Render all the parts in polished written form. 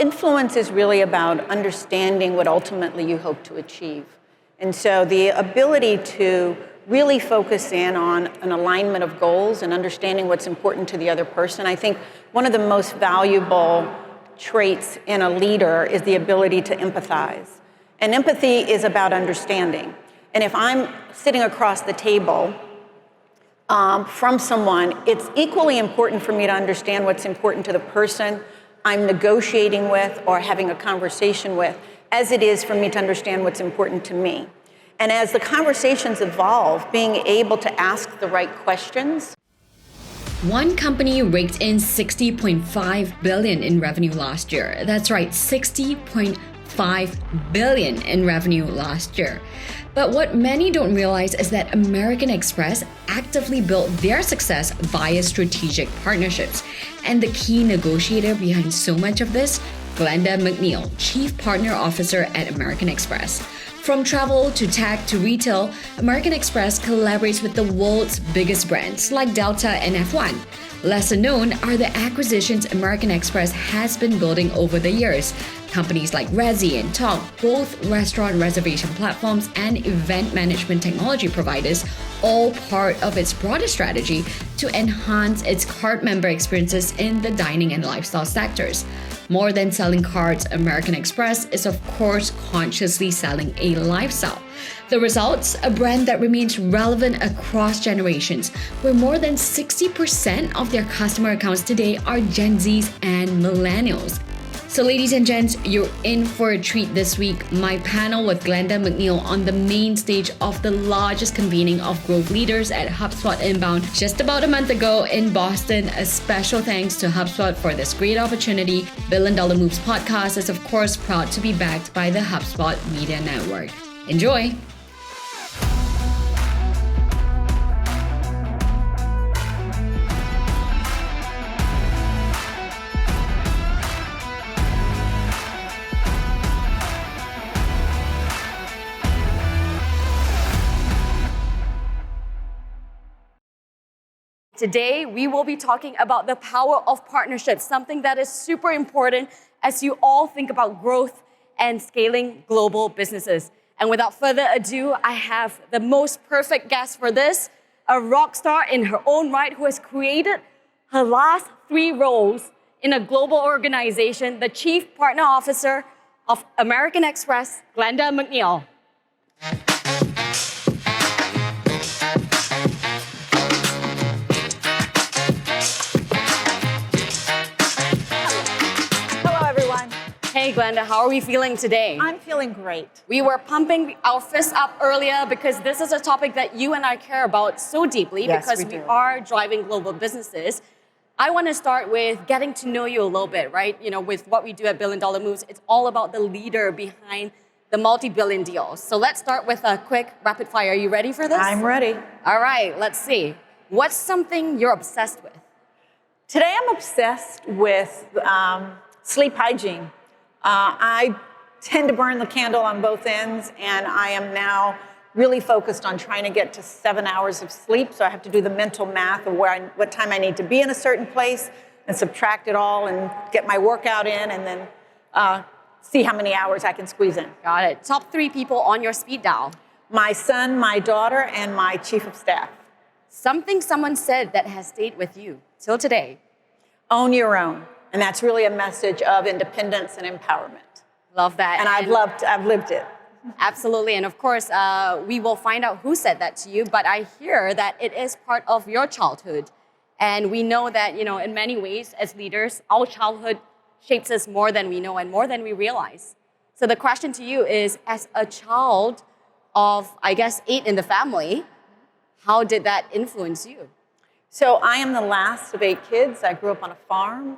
influence is really about understanding what ultimately you hope to achieve. And so the ability to really focus in on an alignment of goals and understanding what's important to the other person. I think one of the most valuable traits in a leader is the ability to empathize. And empathy is about understanding. And if I'm sitting across the table from someone, it's equally important for me to understand what's important to the person I'm negotiating with or having a conversation with, as it is for me to understand what's important to me. And as the conversations evolve, being able to ask the right questions. One company raked in $60.5 billion in revenue last year. That's right, $60.5 billion in revenue last year. But what many don't realize is that American Express actively built their success via strategic partnerships. And the key negotiator behind so much of this, Glenda McNeal, Chief Partner Officer at American Express. From travel to tech to retail, American Express collaborates with the world's biggest brands like Delta and F1. Lesser known are the acquisitions American Express has been building over the years. Companies like Resy and Talk, both restaurant reservation platforms and event management technology providers, all part of its broader strategy to enhance its card member experiences in the dining and lifestyle sectors. More than selling cards, American Express is of course consciously selling a lifestyle. The results, a brand that remains relevant across generations, where more than 60% of their customer accounts today are Gen Zs and millennials. So ladies and gents, you're in for a treat this week. My panel with Glenda McNeal on the main stage of the largest convening of growth leaders at HubSpot Inbound just about a month ago in Boston. A special thanks to HubSpot for this great opportunity. Billion Dollar Moves podcast is of course proud to be backed by the HubSpot Media Network. Enjoy! Today, we will be talking about the power of partnerships, something that is super important as you all think about growth and scaling global businesses. And without further ado, I have the most perfect guest for this, a rock star in her own right who has created her last 3 roles in a global organization, the Chief Partner Officer of American Express, Glenda McNeal. Hey Glenda, how are we feeling today? I'm feeling great. We were pumping our fists up earlier because this is a topic that you and I care about so deeply because we are driving global businesses. I want to start with getting to know you a little bit, right? You know, with what we do at Billion Dollar Moves, it's all about the leader behind the multi-billion deals. So let's start with a quick rapid fire. Are you ready for this? I'm ready. All right, let's see. What's something you're obsessed with? Today I'm obsessed with sleep hygiene. I tend to burn the candle on both ends, and I am now really focused on trying to get to 7 hours of sleep. So I have to do the mental math of what time I need to be in a certain place and subtract it all and get my workout in and then see how many hours I can squeeze in. Got it. Top 3 people on your speed dial. My son, my daughter, and my chief of staff. Something someone said that has stayed with you till today. Own your own. And that's really a message of independence and empowerment. Love that. And I've lived it. Absolutely. And of course, we will find out who said that to you. But I hear that it is part of your childhood. And we know that, you know, in many ways, as leaders, our childhood shapes us more than we know and more than we realize. So the question to you is, as a child of, I guess, 8 in the family, how did that influence you? So I am the last of 8 kids. I grew up on a farm.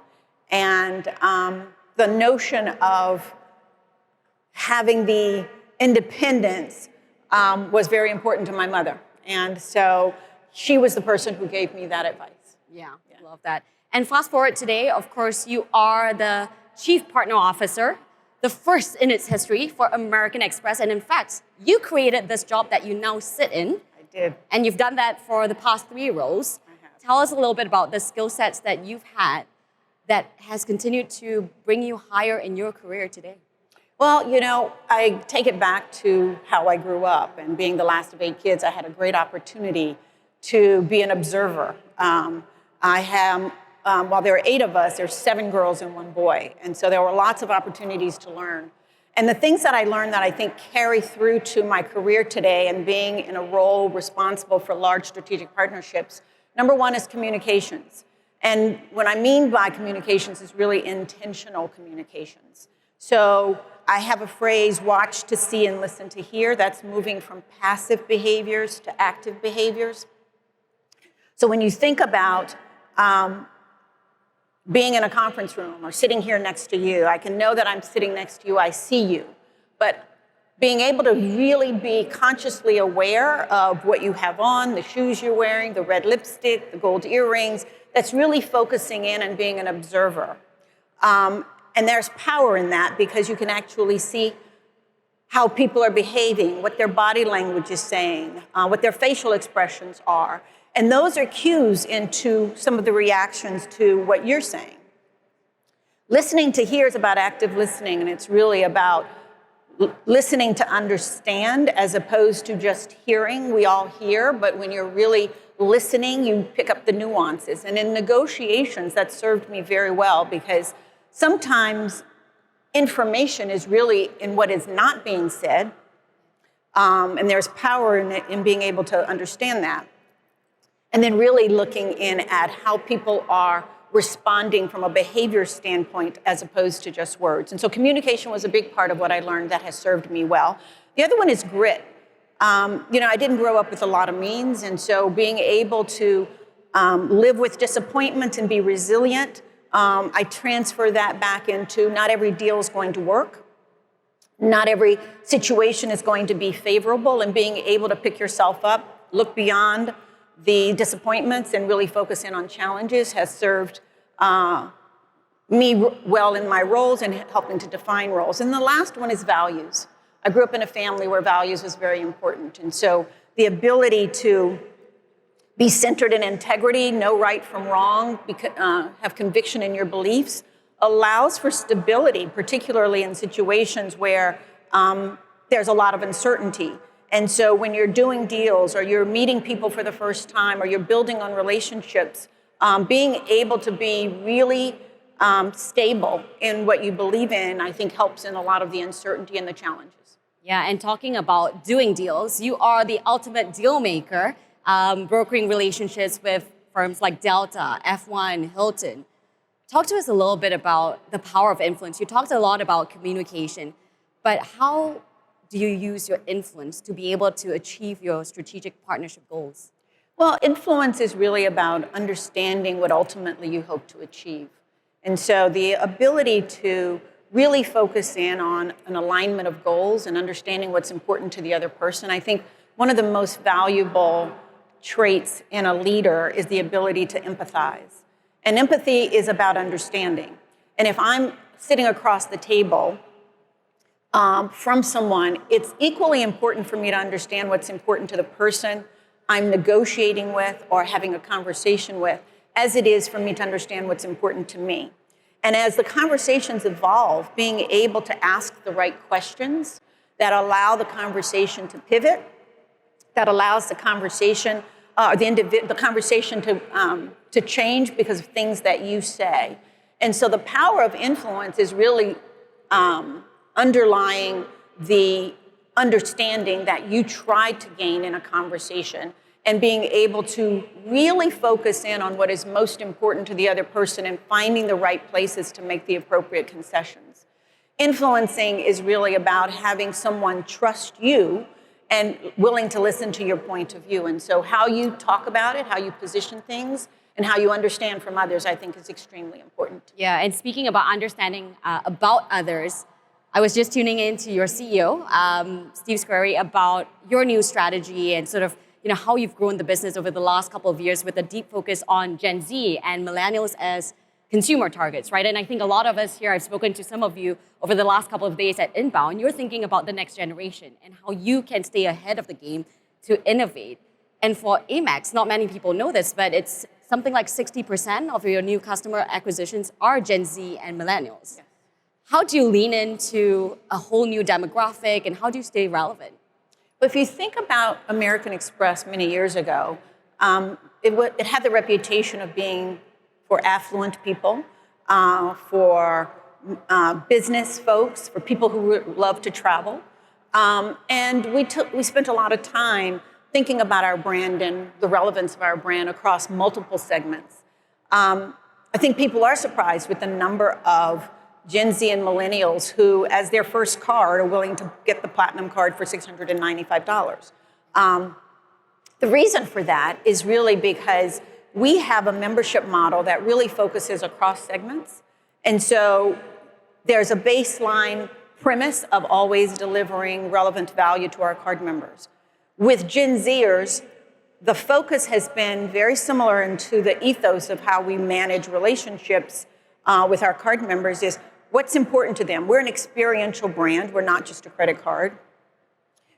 And the notion of having the independence was very important to my mother. And so she was the person who gave me that advice. Yeah, love that. And fast forward today, of course, you are the Chief Partner Officer, the first in its history for American Express. And in fact, you created this job that you now sit in. I did. And you've done that for the past 3 roles. Tell us a little bit about the skill sets that you've had that has continued to bring you higher in your career today? Well, I take it back to how I grew up, and being the last of 8 kids, I had a great opportunity to be an observer. While there are 8 of us, there's 7 girls and 1 boy, and so there were lots of opportunities to learn. And the things that I learned that I think carry through to my career today and being in a role responsible for large strategic partnerships, number 1 is communications. And what I mean by communications is really intentional communications. So I have a phrase, watch to see and listen to hear. That's moving from passive behaviors to active behaviors. So when you think about being in a conference room or sitting here next to you, I can know that I'm sitting next to you, I see you. But being able to really be consciously aware of what you have on, the shoes you're wearing, the red lipstick, the gold earrings, that's really focusing in and being an observer. And there's power in that because you can actually see how people are behaving, what their body language is saying, what their facial expressions are. And those are cues into some of the reactions to what you're saying. Listening to hear is about active listening, and it's really about listening to understand as opposed to just hearing. We all hear, but when you're really listening, you pick up the nuances. And in negotiations, that served me very well because sometimes information is really in what is not being said, and there's power in it in being able to understand that. And then really looking in at how people are responding from a behavior standpoint as opposed to just words. And so communication was a big part of what I learned that has served me well. The other one is grit. I didn't grow up with a lot of means, and so being able to live with disappointment and be resilient, I transfer that back into not every deal is going to work. Not every situation is going to be favorable, and being able to pick yourself up, look beyond the disappointments and really focus in on challenges has served me well in my roles and helping to define roles. And the last one is values. I grew up in a family where values was very important. And so the ability to be centered in integrity, know right from wrong, have conviction in your beliefs, allows for stability, particularly in situations where there's a lot of uncertainty. And so when you're doing deals or you're meeting people for the first time or you're building on relationships, being able to be really stable in what you believe in, I think helps in a lot of the uncertainty and the challenges. Yeah, and talking about doing deals, you are the ultimate deal maker, brokering relationships with firms like Delta, F1, Hilton. Talk to us a little bit about the power of influence. You talked a lot about communication, but how do you use your influence to be able to achieve your strategic partnership goals? Well, influence is really about understanding what ultimately you hope to achieve. And so the ability to really focus in on an alignment of goals and understanding what's important to the other person. I think one of the most valuable traits in a leader is the ability to empathize. And empathy is about understanding. And if I'm sitting across the table from someone, it's equally important for me to understand what's important to the person I'm negotiating with or having a conversation with, as it is for me to understand what's important to me. And as the conversations evolve, being able to ask the right questions that allow the conversation to pivot, that allows the conversation, the conversation to change because of things that you say. And so the power of influence is really underlying the understanding that you try to gain in a conversation and being able to really focus in on what is most important to the other person and finding the right places to make the appropriate concessions. Influencing is really about having someone trust you and willing to listen to your point of view. And so how you talk about it, how you position things, and how you understand from others, I think is extremely important. Yeah, and speaking about understanding about others, I was just tuning in to your CEO, Steve Squeri, about your new strategy and sort of how you've grown the business over the last couple of years with a deep focus on Gen Z and millennials as consumer targets, right? And I think a lot of us here, I've spoken to some of you over the last couple of days at Inbound, you're thinking about the next generation and how you can stay ahead of the game to innovate. And for Amex, not many people know this, but it's something like 60% of your new customer acquisitions are Gen Z and millennials. Yes. How do you lean into a whole new demographic and how do you stay relevant? But if you think about American Express many years ago, it had the reputation of being for affluent people, for business folks, for people who love to travel. And we spent a lot of time thinking about our brand and the relevance of our brand across multiple segments. I think people are surprised with the number of Gen Z and millennials who, as their first card, are willing to get the platinum card for $695. The reason for that is really because we have a membership model that really focuses across segments. And so there's a baseline premise of always delivering relevant value to our card members. With Gen Zers, the focus has been very similar to the ethos of how we manage relationships with our card members is what's important to them. We're an experiential brand. We're not just a credit card.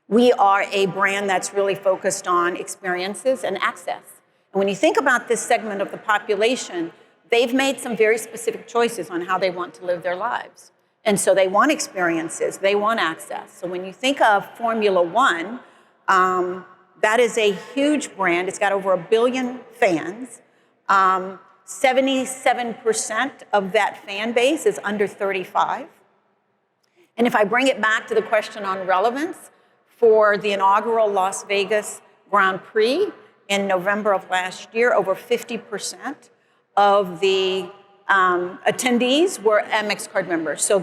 We are a brand that's really focused on experiences and access. And when you think about this segment of the population, they've made some very specific choices on how they want to live their lives. And so they want experiences, they want access. So when you think of Formula One, that is a huge brand. It's got over 1 billion fans. 77% of that fan base is under 35. And if I bring it back to the question on relevance, for the inaugural Las Vegas Grand Prix in November of last year, over 50% of the attendees were Amex card members. So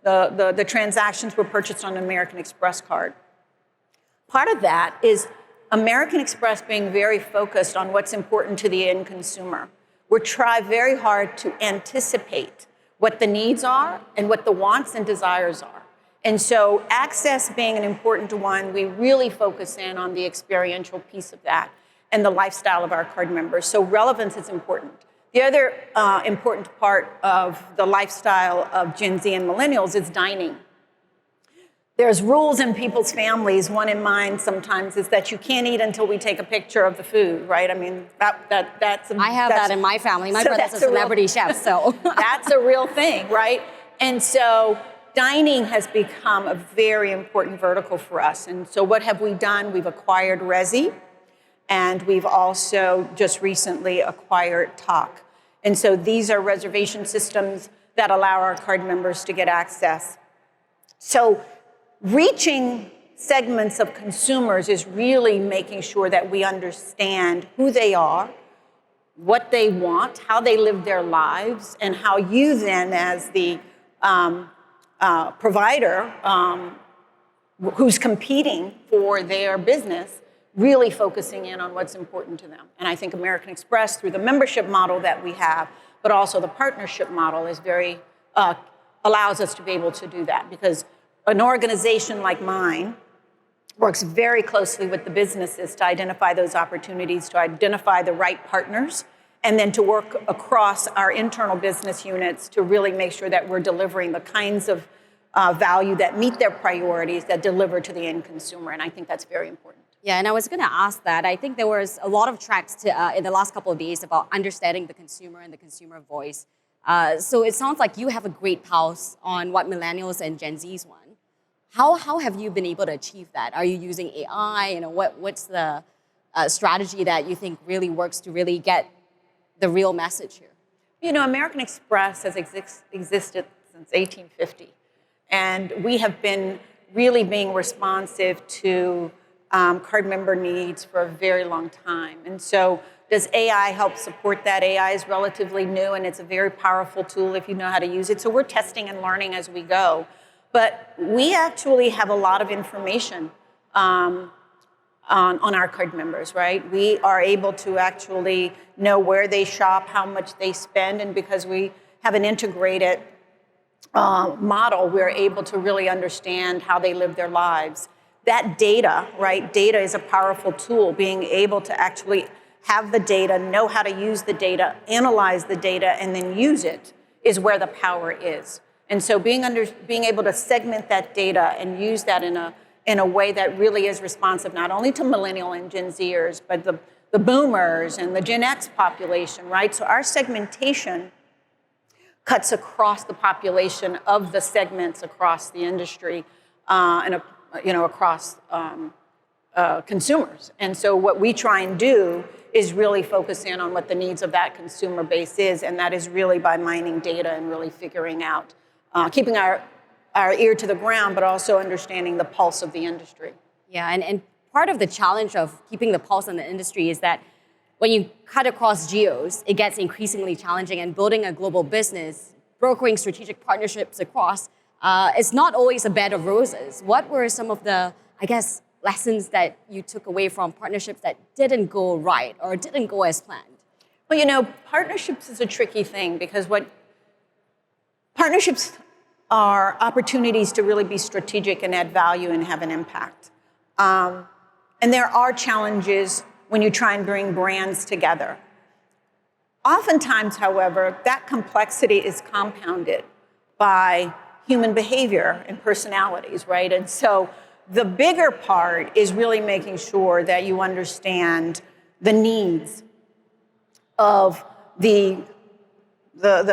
the transactions were purchased on an American Express card. Part of that is American Express being very focused on what's important to the end consumer. We try very hard to anticipate what the needs are and what the wants and desires are. And so access being an important one, we really focus in on the experiential piece of that and the lifestyle of our card members. So relevance is important. The other important part of the lifestyle of Gen Z and millennials is dining. There's rules in people's families. One in mine sometimes is that you can't eat until we take a picture of the food, right? I mean, that's I have that in my family. My brother's a celebrity chef, so. That's a real thing, right? And so dining has become a very important vertical for us. And so what have we done? We've acquired Resi, and we've also just recently acquired Talk. And so these are reservation systems that allow our card members to get access. So reaching segments of consumers is really making sure that we understand who they are, what they want, how they live their lives, and how you then, as the provider who's competing for their business, really focusing in on what's important to them. And I think American Express, through the membership model that we have, but also the partnership model, is very allows us to be able to do that, because an organization like mine works very closely with the businesses to identify those opportunities, to identify the right partners, and then to work across our internal business units to really make sure that we're delivering the kinds of value that meet their priorities, that deliver to the end consumer. And I think that's very important. Yeah, and I was going to ask that. I think there was a lot of tracks in the last couple of days about understanding the consumer and the consumer voice. So it sounds like you have a great pulse on what millennials and Gen Zs want. How have you been able to achieve that? Are you using AI? What's the strategy that you think really works to really get the real message here? You know, American Express has existed since 1850. And we have been really being responsive to card member needs for a very long time. And so does AI help support that? AI is relatively new, and it's a very powerful tool if you know how to use it. So we're testing and learning as we go. But we actually have a lot of information on our card members, right? We are able to actually know where they shop, how much they spend, and because we have an integrated model, we're able to really understand how they live their lives. That data, right? Data is a powerful tool. Being able to actually have the data, know how to use the data, analyze the data, and then use it is where the power is. And so being able to segment that data and use that in a way that really is responsive not only to millennial and Gen Zers, but the boomers and the Gen X population, right? So our segmentation cuts across the population of the segments across the industry and across consumers. And so what we try and do is really focus in on what the needs of that consumer base is, and that is really by mining data and really figuring out, keeping our ear to the ground, but also understanding the pulse of the industry. Yeah, and part of the challenge of keeping the pulse on the industry is that when you cut across geos, it gets increasingly challenging, and building a global business, brokering strategic partnerships across, is not always a bed of roses. What were some of the, lessons that you took away from partnerships that didn't go right or didn't go as planned? Well, partnerships is a tricky thing because partnerships are opportunities to really be strategic and add value and have an impact. And there are challenges when you try and bring brands together. Oftentimes, however, that complexity is compounded by human behavior and personalities, right? And so the bigger part is really making sure that you understand the needs of the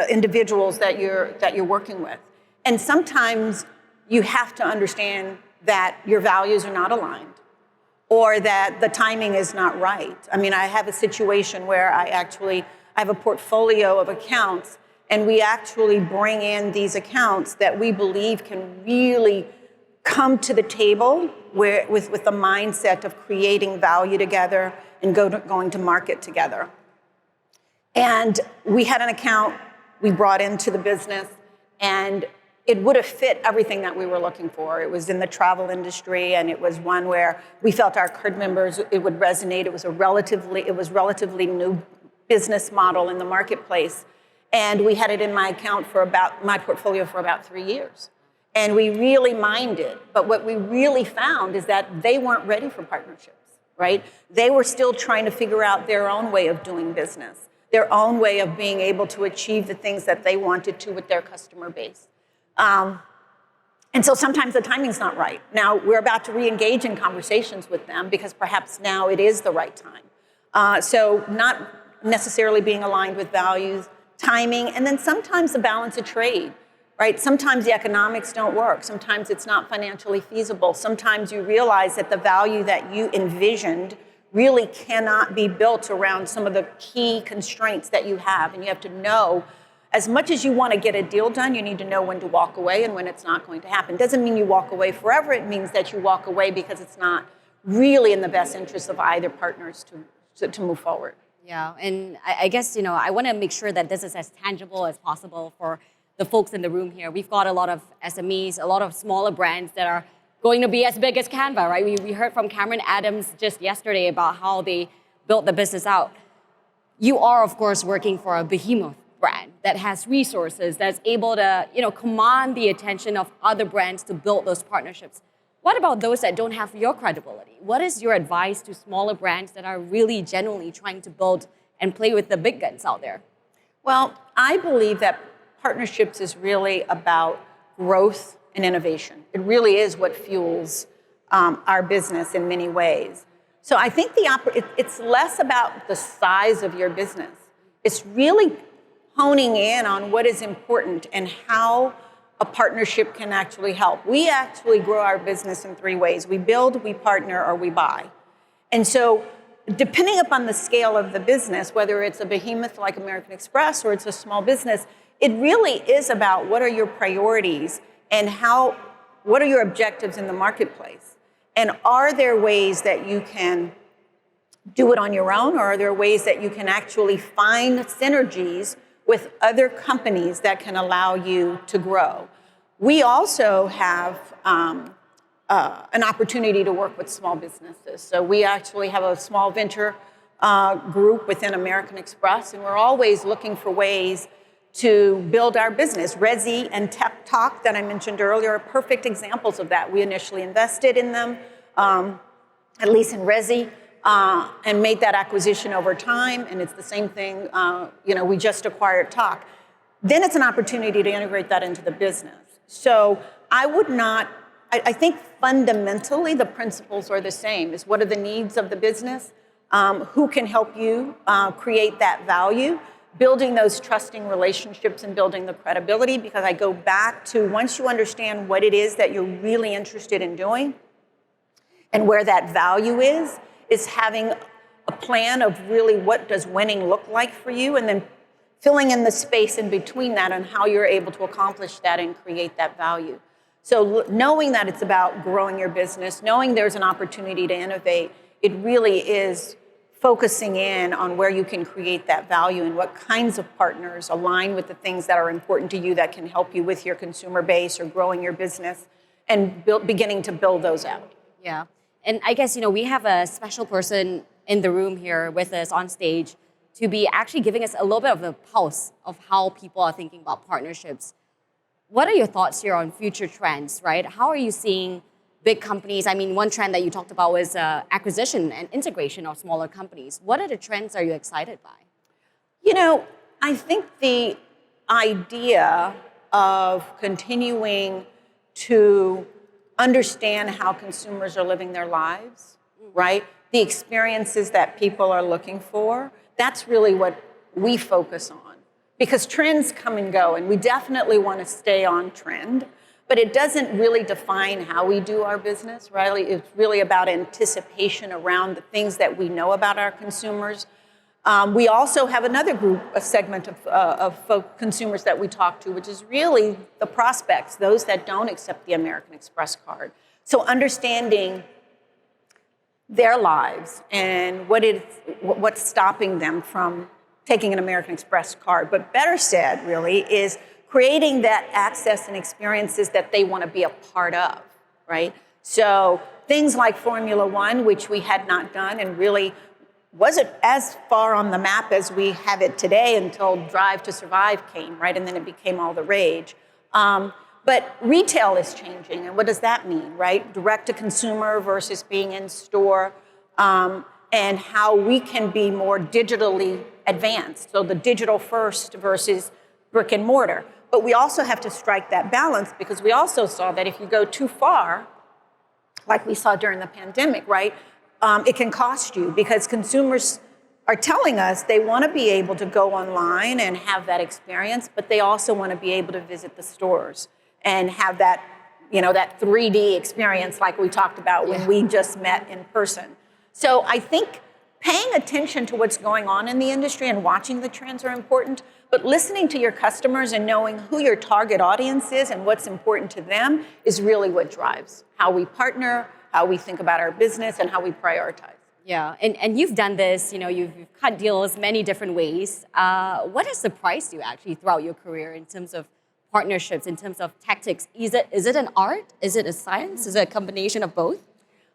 individuals that you're working with. And sometimes you have to understand that your values are not aligned or that the timing is not right. I mean, I have a situation where I have a portfolio of accounts, and we actually bring in these accounts that we believe can really come to the table with the mindset of creating value together and going to market together. And we had an account we brought into the business, and it would have fit everything that we were looking for. It was in the travel industry, and it was one where we felt our card members, it would resonate. It was relatively new business model in the marketplace. And we had it in my portfolio for about 3 years. And we really mined it. But what we really found is that they weren't ready for partnerships, right? They were still trying to figure out their own way of doing business, their own way of being able to achieve the things that they wanted to with their customer base. And so sometimes the timing's not right. Now, we're about to re-engage in conversations with them because perhaps now it is the right time. So not necessarily being aligned with values, timing, and then sometimes the balance of trade, right? Sometimes the economics don't work. Sometimes it's not financially feasible. Sometimes you realize that the value that you envisioned really cannot be built around some of the key constraints that you have. And you have to know, as much as you want to get a deal done, you need to know when to walk away and when it's not going to happen. Doesn't mean you walk away forever. It means that you walk away because it's not really in the best interest of either partners to move forward. Yeah, and I guess, I want to make sure that this is as tangible as possible for the folks in the room here. We've got a lot of SMEs, a lot of smaller brands that are going to be as big as Canva, right? We heard from Cameron Adams just yesterday about how they built the business out. You are, of course, working for a behemoth brand that has resources, that's able to, command the attention of other brands to build those partnerships. What about those that don't have your credibility? What is your advice to smaller brands that are really genuinely trying to build and play with the big guns out there? Well, I believe that partnerships is really about growth and innovation. It really is what fuels our business in many ways. So I think it's less about the size of your business. It's really honing in on what is important and how a partnership can actually help. We actually grow our business in 3 ways. We build, we partner, or we buy. And so depending upon the scale of the business, whether it's a behemoth like American Express or it's a small business, it really is about what are your priorities and what are your objectives in the marketplace? And are there ways that you can do it on your own, or are there ways that you can actually find synergies with other companies that can allow you to grow? We also have an opportunity to work with small businesses. So we actually have a small venture group within American Express, and we're always looking for ways to build our business. Resi and Tech Talk that I mentioned earlier are perfect examples of that. We initially invested in them, at least in Resi, and made that acquisition over time, and it's the same thing, we just acquired Talk. Then it's an opportunity to integrate that into the business. So I think fundamentally the principles are the same, is what are the needs of the business, who can help you create that value, building those trusting relationships and building the credibility, because I go back to once you understand what it is that you're really interested in doing and where that value is having a plan of really what does winning look like for you, and then filling in the space in between that and how you're able to accomplish that and create that value. So knowing that it's about growing your business, knowing there's an opportunity to innovate, it really is focusing in on where you can create that value and what kinds of partners align with the things that are important to you that can help you with your consumer base or growing your business, and beginning to build those out. Yeah. And I guess, we have a special person in the room here with us on stage to be actually giving us a little bit of a pulse of how people are thinking about partnerships. What are your thoughts here on future trends, right? How are you seeing big companies? I mean, one trend that you talked about was acquisition and integration of smaller companies. What are the trends are you excited by? I think the idea of continuing to understand how consumers are living their lives, right? The experiences that people are looking for, that's really what we focus on. Because trends come and go, and we definitely want to stay on trend, but it doesn't really define how we do our business, right? It's really about anticipation around the things that we know about our consumers. We also have another group, a segment of consumers that we talk to, which is really the prospects, those that don't accept the American Express card. So understanding their lives and what's stopping them from taking an American Express card. But better said, really, is creating that access and experiences that they want to be a part of, right? So things like Formula One, which we had not done and really wasn't as far on the map as we have it today until Drive to Survive came, right? And then it became all the rage. But retail is changing, and what does that mean, right? Direct to consumer versus being in store, and how we can be more digitally advanced. So the digital first versus brick and mortar. But we also have to strike that balance, because we also saw that if you go too far, like we saw during the pandemic, right? It can cost you, because consumers are telling us they want to be able to go online and have that experience, but they also want to be able to visit the stores and have that, that 3D experience like we talked about when we just met in person. So I think paying attention to what's going on in the industry and watching the trends are important, but listening to your customers and knowing who your target audience is and what's important to them is really what drives how we partner, how we think about our business, and how we prioritize. Yeah, and you've done this, you've cut deals many different ways. What has surprised you actually throughout your career in terms of partnerships, in terms of tactics? Is it an art? Is it a science? Is it a combination of both?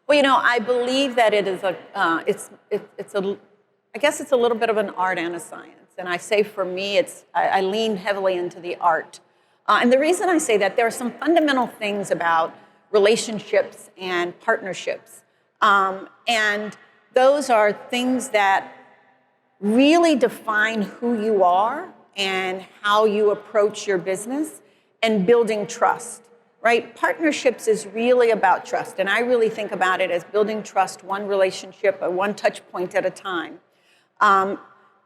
Well, I believe that it is I guess it's a little bit of an art and a science. And I say for me, I lean heavily into the art. And the reason I say that, there are some fundamental things about relationships and partnerships. And those are things that really define who you are and how you approach your business and building trust, right? Partnerships is really about trust. And I really think about it as building trust, one relationship or one touch point at a time.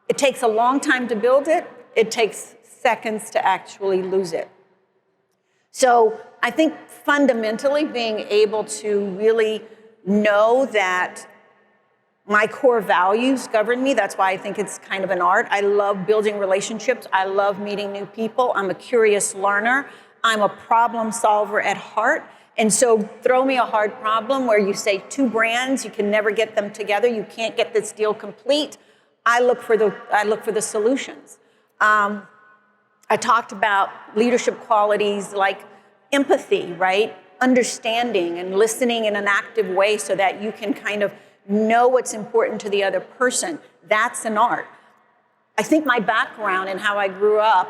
It takes a long time to build it. It takes seconds to actually lose it. So I think fundamentally being able to really know that my core values govern me. That's why I think it's kind of an art. I love building relationships. I love meeting new people. I'm a curious learner. I'm a problem solver at heart. And so throw me a hard problem where you say two brands, you can never get them together. You can't get this deal complete. I look for the solutions. I talked about leadership qualities like empathy, right? Understanding and listening in an active way so that you can kind of know what's important to the other person. That's an art. I think my background and how I grew up,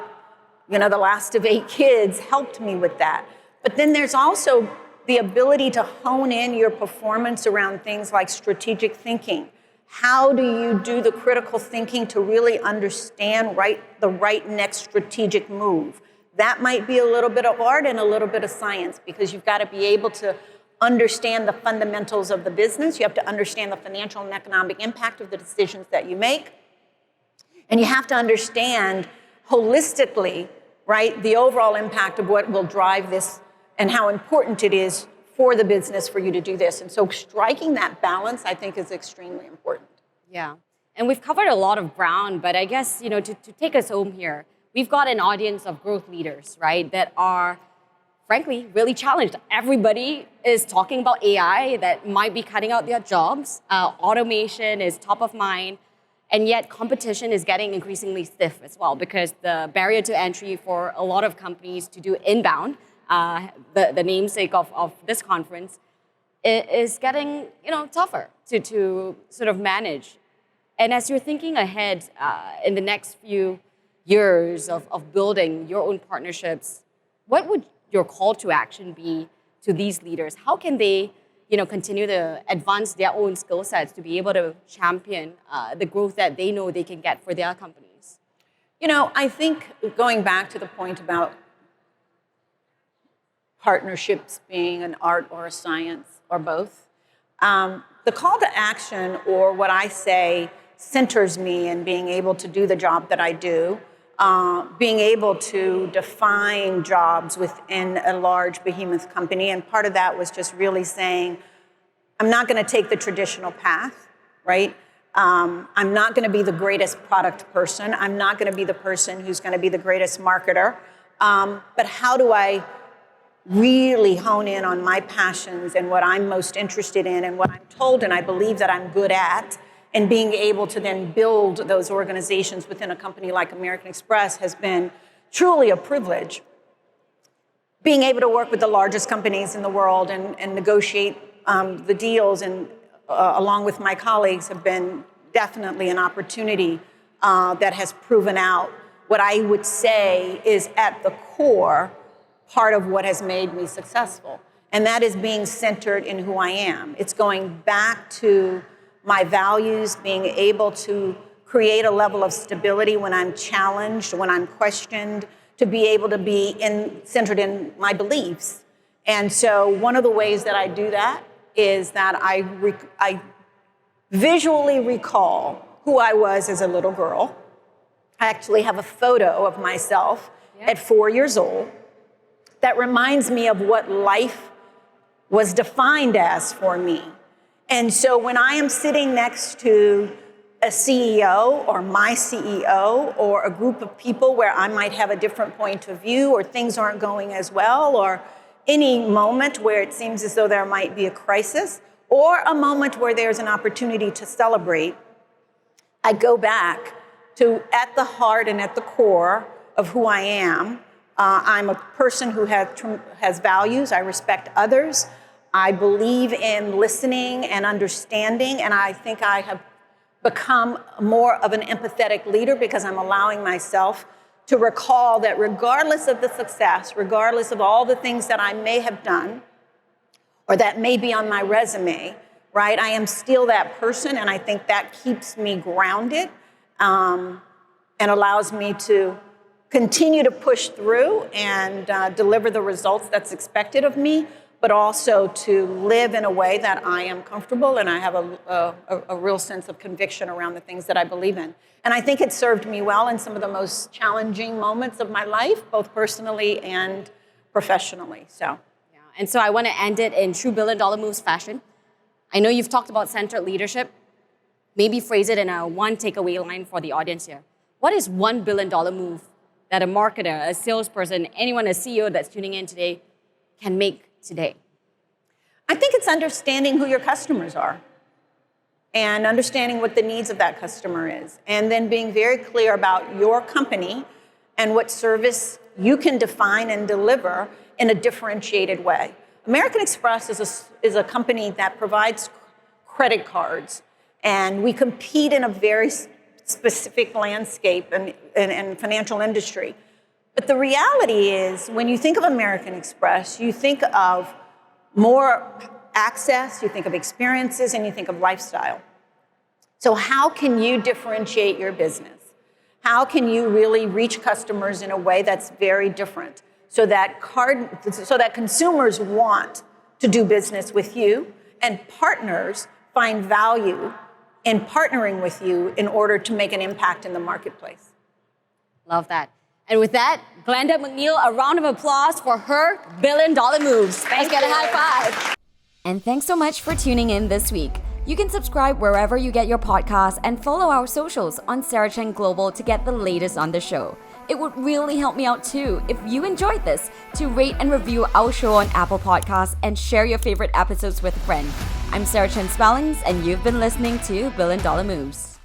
the last of 8 kids, helped me with that. But then there's also the ability to hone in your performance around things like strategic thinking. How do you do the critical thinking to really understand the right next strategic move? That might be a little bit of art and a little bit of science, because you've got to be able to understand the fundamentals of the business. You have to understand the financial and economic impact of the decisions that you make. And you have to understand holistically, right, the overall impact of what will drive this and how important it is for the business for you to do this. And so striking that balance, I think, is extremely important. Yeah. And we've covered a lot of ground, but I guess, to take us home here, we've got an audience of growth leaders, right, that are, frankly, really challenged. Everybody is talking about AI that might be cutting out their jobs. Automation is top of mind. And yet competition is getting increasingly stiff as well, because the barrier to entry for a lot of companies to do inbound, the namesake of this conference, is getting tougher to sort of manage. And as you're thinking ahead in the next few years of building your own partnerships, what would your call to action be to these leaders? How can they continue to advance their own skill sets to be able to champion the growth that they know they can get for their companies? I think going back to the point about partnerships being an art or a science or both, the call to action, or what I say centers me in being able to do the job that I do, being able to define jobs within a large behemoth company. And part of that was just really saying, I'm not going to take the traditional path, right? I'm not going to be the greatest product person. I'm not going to be the person who's going to be the greatest marketer. But how do I really hone in on my passions and what I'm most interested in and what I'm told and I believe that I'm good at, and being able to then build those organizations within a company like American Express has been truly a privilege. Being able to work with the largest companies in the world and negotiate the deals and along with my colleagues have been definitely an opportunity that has proven out what I would say is at the core part of what has made me successful. And that is being centered in who I am. It's going back to my values, being able to create a level of stability when I'm challenged, when I'm questioned, to be able to be centered in my beliefs. And so one of the ways that I do that is that I visually recall who I was as a little girl. I actually have a photo of myself at 4 years old that reminds me of what life was defined as for me. And so when I am sitting next to a CEO or my CEO or a group of people where I might have a different point of view or things aren't going as well, or any moment where it seems as though there might be a crisis, or a moment where there's an opportunity to celebrate, I go back to at the heart and at the core of who I am. I'm a person who has values. I respect others. I believe in listening and understanding, and I think I have become more of an empathetic leader because I'm allowing myself to recall that regardless of the success, regardless of all the things that I may have done or that may be on my resume, right, I am still that person, and I think that keeps me grounded and allows me to continue to push through and deliver the results that's expected of me, but also to live in a way that I am comfortable and I have a real sense of conviction around the things that I believe in. And I think it served me well in some of the most challenging moments of my life, both personally and professionally. So, yeah. And so I want to end it in true billion-dollar moves fashion. I know you've talked about centered leadership. Maybe phrase it in a one takeaway line for the audience here. What is $1 billion move that a marketer, a salesperson, anyone, a CEO that's tuning in today can make today? I think it's understanding who your customers are and understanding what the needs of that customer is, and then being very clear about your company and what service you can define and deliver in a differentiated way. American Express is a company that provides credit cards, and we compete in a very specific landscape and financial industry. But the reality is, when you think of American Express, you think of more access, you think of experiences, and you think of lifestyle. So how can you differentiate your business? How can you really reach customers in a way that's very different so that consumers want to do business with you, and partners find value in partnering with you in order to make an impact in the marketplace. Love that. And with that, Glenda McNeal, a round of applause for her billion-dollar moves. Let's get a high five. And thanks so much for tuning in this week. You can subscribe wherever you get your podcasts and follow our socials on Sarah Chen Global to get the latest on the show. It would really help me out too if you enjoyed this to rate and review our show on Apple Podcasts and share your favorite episodes with a friend. I'm Sarah Chen-Spellings and you've been listening to Billion Dollar Moves.